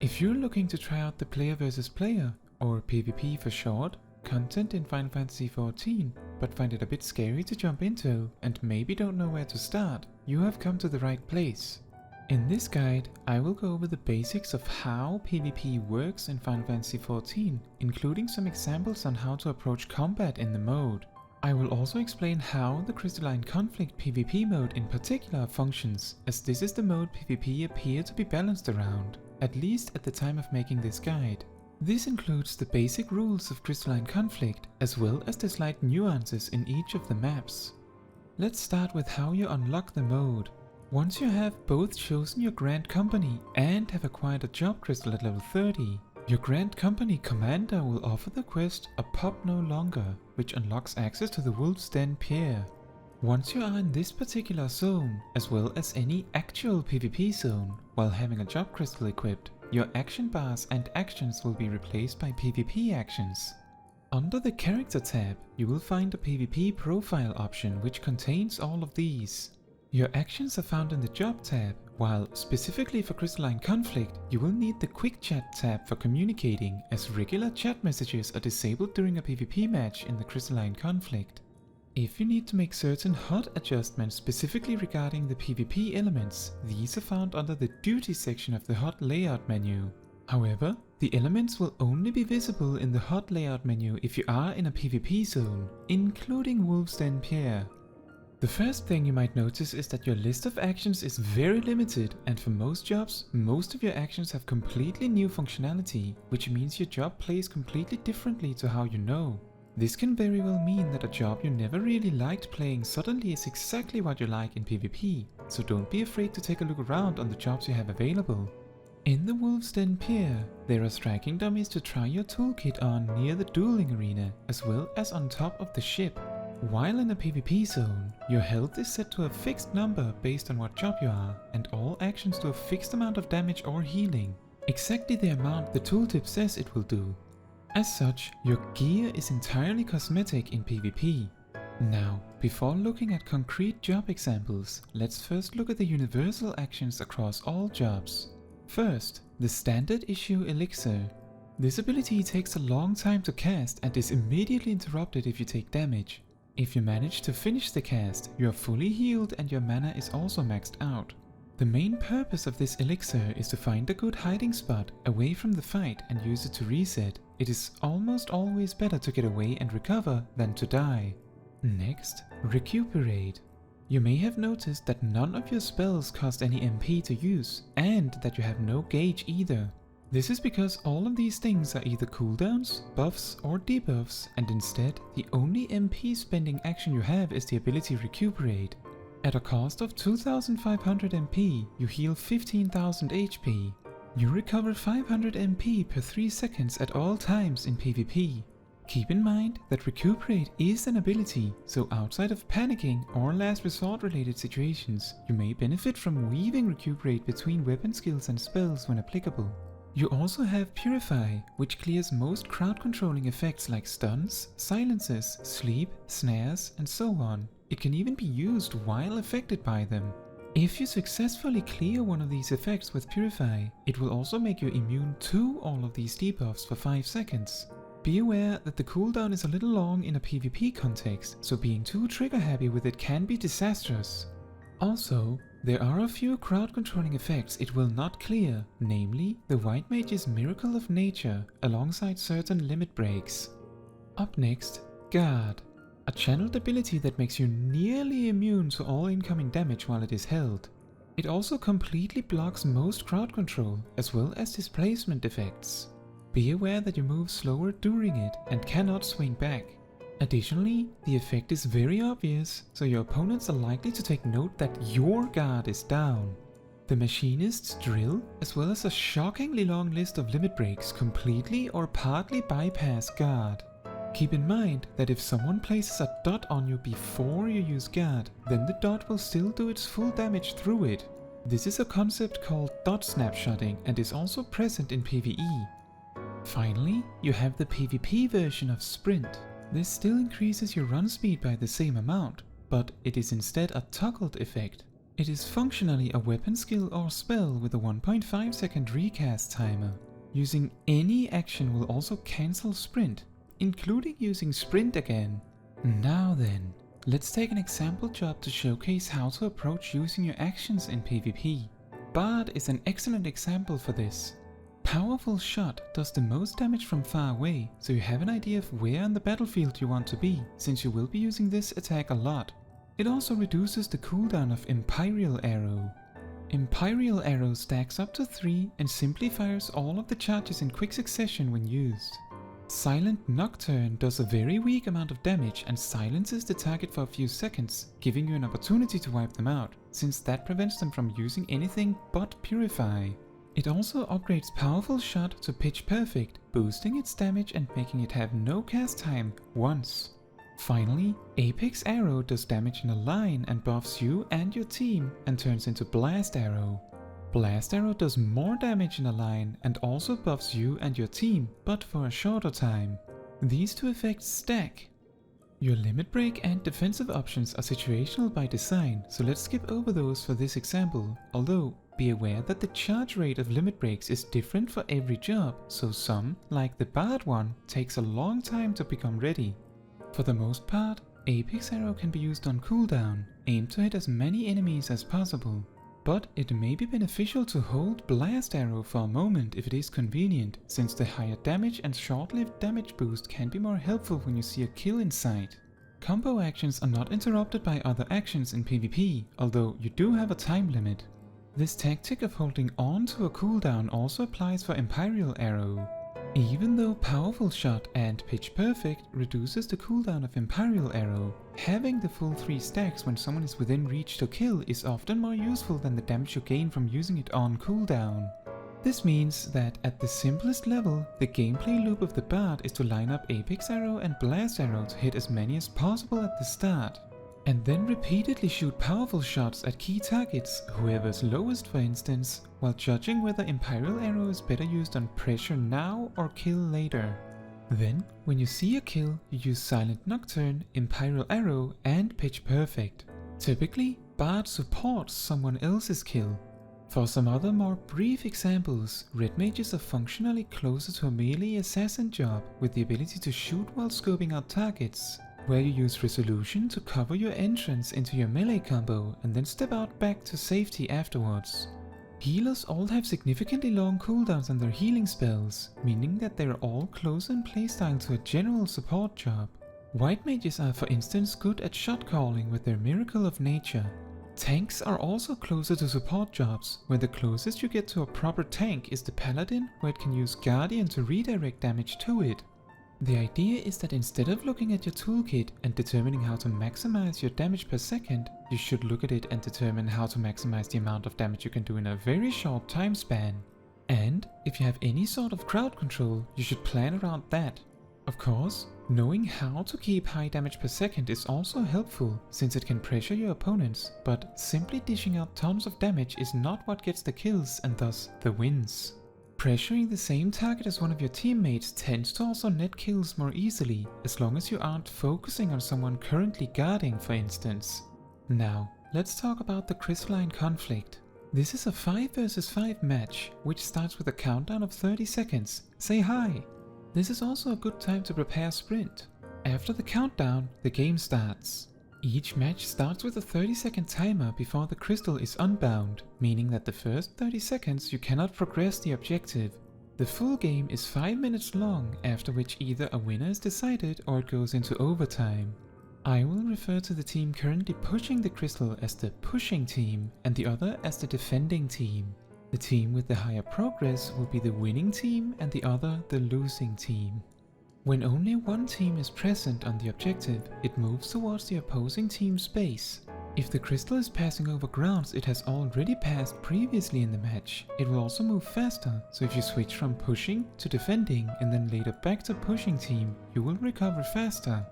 If you're looking to try out the player versus player, or PvP for short, content in Final Fantasy XIV, but find it a bit scary to jump into and maybe don't know where to start, you have come to the right place. In this guide, I will go over the basics of how PvP works in Final Fantasy XIV, including some examples on how to approach combat in the mode. I will also explain how the Crystalline Conflict PvP mode in particular functions, as this is the mode PvP appear to be balanced around, at least at the time of making this guide. This includes the basic rules of Crystalline Conflict, as well as the slight nuances in each of the maps. Let's start with how you unlock the mode. Once you have both chosen your Grand Company and have acquired a job crystal at level 30, your Grand Company commander will offer the quest A Pup No Longer, which unlocks access to the Wolf's Den Pier. Once you are in this particular zone, as well as any actual PvP zone, while having a job crystal equipped, your action bars and actions will be replaced by PvP actions. Under the Character tab, you will find a PvP profile option which contains all of these. Your actions are found in the Job tab, while specifically for Crystalline Conflict, you will need the Quick Chat tab for communicating, as regular chat messages are disabled during a PvP match in the Crystalline Conflict. If you need to make certain HUD adjustments specifically regarding the PvP elements, these are found under the Duties section of the HUD layout menu. However, the elements will only be visible in the HUD layout menu if you are in a PvP zone, including Wolf's Den Pier. The first thing you might notice is that your list of actions is very limited, and for most jobs, most of your actions have completely new functionality, which means your job plays completely differently to how you know. This can very well mean that a job you never really liked playing suddenly is exactly what you like in PvP, so don't be afraid to take a look around on the jobs you have available. In the Wolf's Den Pier, there are striking dummies to try your toolkit on near the dueling arena, as well as on top of the ship. While in a PvP zone, your health is set to a fixed number based on what job you are, and all actions do a fixed amount of damage or healing, exactly the amount the tooltip says it will do. As such, your gear is entirely cosmetic in PvP. Now, before looking at concrete job examples, let's first look at the universal actions across all jobs. First, the standard issue elixir. This ability takes a long time to cast and is immediately interrupted if you take damage. If you manage to finish the cast, you are fully healed and your mana is also maxed out. The main purpose of this elixir is to find a good hiding spot away from the fight and use it to reset. It is almost always better to get away and recover than to die. Next, recuperate. You may have noticed that none of your spells cost any MP to use, and that you have no gauge either. This is because all of these things are either cooldowns, buffs or debuffs, and instead, the only MP spending action you have is the ability Recuperate. At a cost of 2500 MP, you heal 15,000 HP. You recover 500 MP per 3 seconds at all times in PvP. Keep in mind that Recuperate is an ability, so outside of panicking or last resort related situations, you may benefit from weaving Recuperate between weapon skills and spells when applicable. You also have Purify, which clears most crowd controlling effects like stuns, silences, sleep, snares, and so on. It can even be used while affected by them. If you successfully clear one of these effects with Purify, it will also make you immune to all of these debuffs for 5 seconds. Be aware that the cooldown is a little long in a PvP context, so being too trigger happy with it can be disastrous. Also, there are a few crowd controlling effects it will not clear, namely the White Mage's Miracle of Nature alongside certain limit breaks. Up next, Guard, a channeled ability that makes you nearly immune to all incoming damage while it is held. It also completely blocks most crowd control as well as displacement effects. Be aware that you move slower during it and cannot swing back. Additionally, the effect is very obvious, so your opponents are likely to take note that your guard is down. The Machinist's Drill, as well as a shockingly long list of limit breaks, completely or partly bypass guard. Keep in mind that if someone places a dot on you before you use guard, then the dot will still do its full damage through it. This is a concept called dot snapshotting and is also present in PvE. Finally, you have the PvP version of Sprint. This still increases your run speed by the same amount, but it is instead a toggled effect. It is functionally a weapon skill or spell with a 1.5 second recast timer. Using any action will also cancel sprint, including using sprint again. Now then, let's take an example job to showcase how to approach using your actions in PvP. Bard is an excellent example for this. Powerful Shot does the most damage from far away, so you have an idea of where on the battlefield you want to be, since you will be using this attack a lot. It also reduces the cooldown of Imperial Arrow. Imperial Arrow stacks up to 3 and simply fires all of the charges in quick succession when used. Silent Nocturne does a very weak amount of damage and silences the target for a few seconds, giving you an opportunity to wipe them out, since that prevents them from using anything but Purify. It also upgrades Powerful Shot to Pitch Perfect, boosting its damage and making it have no cast time once. Finally, Apex Arrow does damage in a line and buffs you and your team and turns into Blast Arrow. Blast Arrow does more damage in a line and also buffs you and your team, but for a shorter time. These two effects stack. Your limit break and defensive options are situational by design, so let's skip over those for this example, although be aware that the charge rate of limit breaks is different for every job, so some, like the Bard one, takes a long time to become ready. For the most part, Apex Arrow can be used on cooldown, aimed to hit as many enemies as possible. But it may be beneficial to hold Blast Arrow for a moment if it is convenient, since the higher damage and short-lived damage boost can be more helpful when you see a kill in sight. Combo actions are not interrupted by other actions in PvP, although you do have a time limit. This tactic of holding on to a cooldown also applies for Imperial Arrow. Even though Powerful Shot and Pitch Perfect reduces the cooldown of Imperial Arrow, having the full 3 stacks when someone is within reach to kill is often more useful than the damage you gain from using it on cooldown. This means that at the simplest level, the gameplay loop of the Bard is to line up Apex Arrow and Blast Arrow to hit as many as possible at the start, and then repeatedly shoot powerful shots at key targets, whoever's lowest for instance, while judging whether Imperial Arrow is better used on pressure now or kill later. Then, when you see a kill, you use Silent Nocturne, Imperial Arrow and Pitch Perfect. Typically, Bard supports someone else's kill. For some other more brief examples, Red Mages are functionally closer to a melee assassin job with the ability to shoot while scoping out targets, where you use Resolution to cover your entrance into your melee combo and then step out back to safety afterwards. Healers all have significantly long cooldowns on their healing spells, meaning that they are all closer in playstyle to a general support job. White Mages are for instance good at shot calling with their Miracle of Nature. Tanks are also closer to support jobs, where the closest you get to a proper tank is the Paladin, where it can use Guardian to redirect damage to it. The idea is that instead of looking at your toolkit and determining how to maximize your damage per second, you should look at it and determine how to maximize the amount of damage you can do in a very short time span. And if you have any sort of crowd control, you should plan around that. Of course, knowing how to keep high damage per second is also helpful, since it can pressure your opponents, but simply dishing out tons of damage is not what gets the kills and thus the wins. Pressuring the same target as one of your teammates tends to also net kills more easily, as long as you aren't focusing on someone currently guarding, for instance. Now, let's talk about the Crystalline conflict. This is a 5 vs 5 match, which starts with a countdown of 30 seconds. Say hi! This is also a good time to prepare sprint. After the countdown, the game starts. Each match starts with a 30-second timer before the crystal is unbound, meaning that the first 30 seconds you cannot progress the objective. The full game is 5 minutes long, after which either a winner is decided or it goes into overtime. I will refer to the team currently pushing the crystal as the pushing team and the other as the defending team. The team with the higher progress will be the winning team and the other the losing team. When only one team is present on the objective, it moves towards the opposing team's base. If the crystal is passing over grounds it has already passed previously in the match, it will also move faster, so if you switch from pushing to defending and then later back to pushing team, you will recover faster.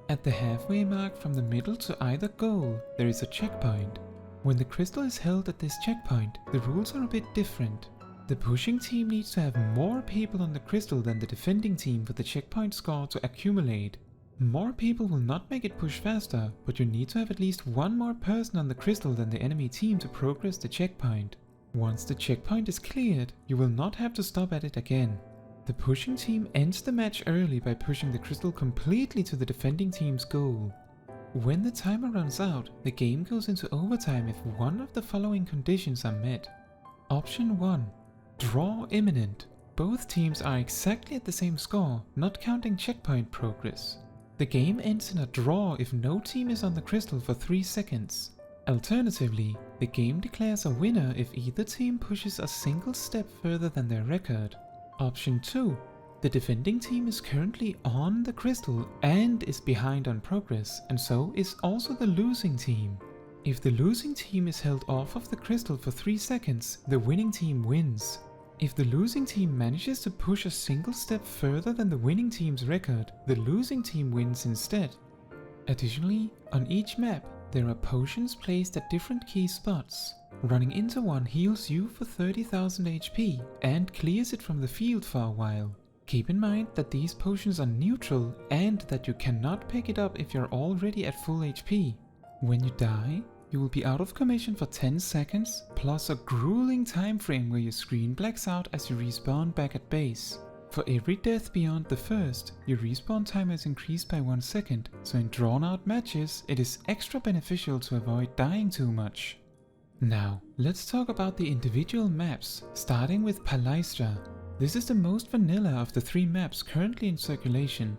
At the halfway mark from the middle to either goal, there is a checkpoint. When the crystal is held at this checkpoint, the rules are a bit different. The pushing team needs to have more people on the crystal than the defending team for the checkpoint score to accumulate. More people will not make it push faster, but you need to have at least one more person on the crystal than the enemy team to progress the checkpoint. Once the checkpoint is cleared, you will not have to stop at it again. The pushing team ends the match early by pushing the crystal completely to the defending team's goal. When the timer runs out, the game goes into overtime if one of the following conditions are met. Option 1. Draw imminent. Both teams are exactly at the same score, not counting checkpoint progress. The game ends in a draw if no team is on the crystal for 3 seconds. Alternatively, the game declares a winner if either team pushes a single step further than their record. Option 2. The defending team is currently on the crystal and is behind on progress, and so is also the losing team. If the losing team is held off of the crystal for 3 seconds, the winning team wins. If the losing team manages to push a single step further than the winning team's record, the losing team wins instead. Additionally, on each map, there are potions placed at different key spots. Running into one heals you for 30,000 HP and clears it from the field for a while. Keep in mind that these potions are neutral and that you cannot pick it up if you're already at full HP. When you die, you will be out of commission for 10 seconds, plus a grueling time frame where your screen blacks out as you respawn back at base. For every death beyond the first, your respawn time is increased by 1 second, so in drawn out matches, it is extra beneficial to avoid dying too much. Now, let's talk about the individual maps, starting with Palaistra. This is the most vanilla of the 3 maps currently in circulation.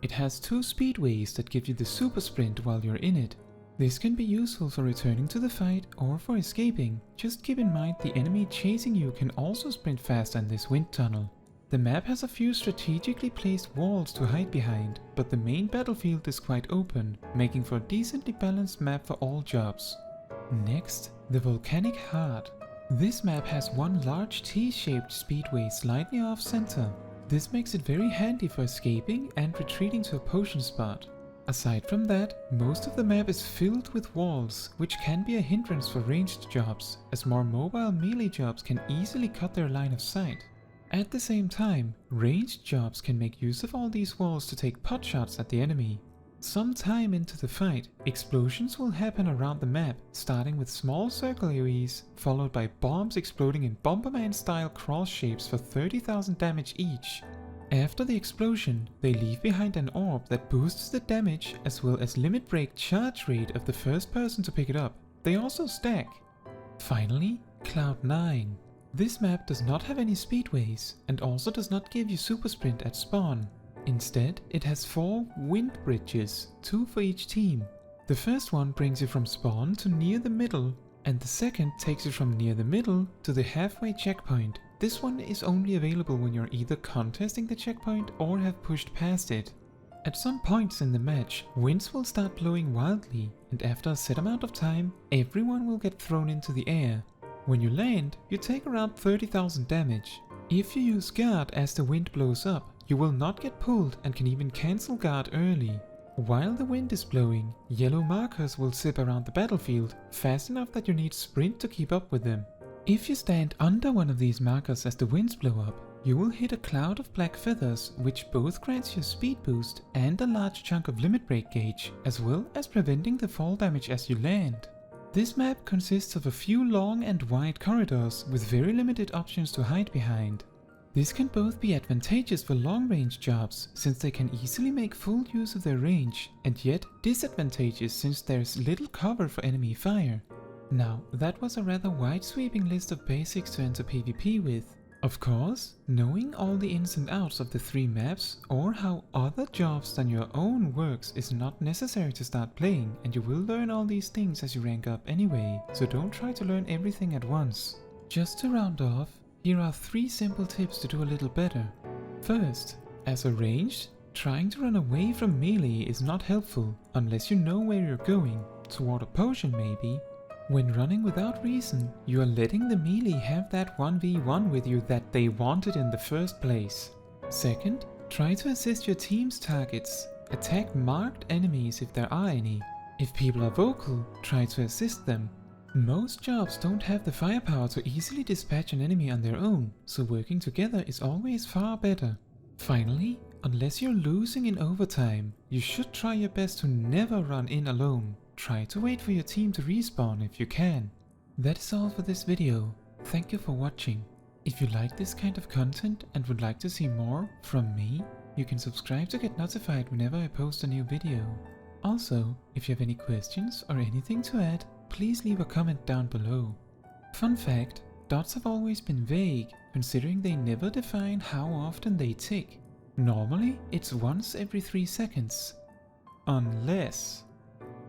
It has 2 speedways that give you the super sprint while you're in it. This can be useful for returning to the fight or for escaping. Just keep in mind the enemy chasing you can also sprint faster in this wind tunnel. The map has a few strategically placed walls to hide behind, but the main battlefield is quite open, making for a decently balanced map for all jobs. Next, the Volcanic Heart. This map has one large T-shaped speedway slightly off center. This makes it very handy for escaping and retreating to a potion spot. Aside from that, most of the map is filled with walls, which can be a hindrance for ranged jobs, as more mobile melee jobs can easily cut their line of sight. At the same time, ranged jobs can make use of all these walls to take pot shots at the enemy. Some time into the fight, explosions will happen around the map, starting with small circle AoEs, followed by bombs exploding in Bomberman-style cross shapes for 30,000 damage each. After the explosion, they leave behind an orb that boosts the damage as well as limit break charge rate of the first person to pick it up. They also stack. Finally, Cloud 9. This map does not have any speedways and also does not give you super sprint at spawn. Instead, it has 4 wind bridges, 2 for each team. The first one brings you from spawn to near the middle, and the second takes you from near the middle to the halfway checkpoint. This one is only available when you're either contesting the checkpoint or have pushed past it. At some points in the match, winds will start blowing wildly, and after a set amount of time, everyone will get thrown into the air. When you land, you take around 30,000 damage. If you use guard as the wind blows up, you will not get pulled and can even cancel guard early. While the wind is blowing, yellow markers will zip around the battlefield, fast enough that you need sprint to keep up with them. If you stand under one of these markers as the winds blow up, you will hit a cloud of black feathers, which both grants you speed boost and a large chunk of limit break gauge, as well as preventing the fall damage as you land. This map consists of a few long and wide corridors with very limited options to hide behind. This can both be advantageous for long-range jobs, since they can easily make full use of their range, and yet disadvantageous since there's little cover for enemy fire. Now, that was a rather wide-sweeping list of basics to enter PvP with. Of course, knowing all the ins and outs of the 3 maps or how other jobs than your own works is not necessary to start playing, and you will learn all these things as you rank up anyway, so don't try to learn everything at once. Just to round off, here are 3 simple tips to do a little better. First, as a ranged, trying to run away from melee is not helpful unless you know where you're going, toward a potion maybe. When running without reason, you are letting the melee have that 1v1 with you that they wanted in the first place. Second, try to assist your team's targets. Attack marked enemies if there are any. If people are vocal, try to assist them. Most jobs don't have the firepower to easily dispatch an enemy on their own, so working together is always far better. Finally, Unless you're losing in overtime, you should try your best to never run in alone. Try to wait for your team to respawn if you can. That is all for this video. Thank you for watching. If you like this kind of content and would like to see more from me, you can subscribe to get notified whenever I post a new video. Also, if you have any questions or anything to add, please leave a comment down below. Fun fact, dots have always been vague, considering they never define how often they tick. Normally, it's once every 3 seconds. Unless...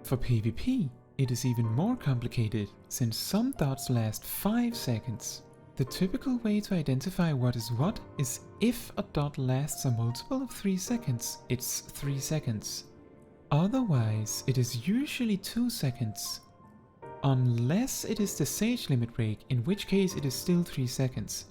For PvP, it is even more complicated, since some dots last 5 seconds. The typical way to identify what is if a dot lasts a multiple of 3 seconds, it's 3 seconds. Otherwise, it is usually 2 seconds. Unless it is the Sage limit break, in which case it is still 3 seconds.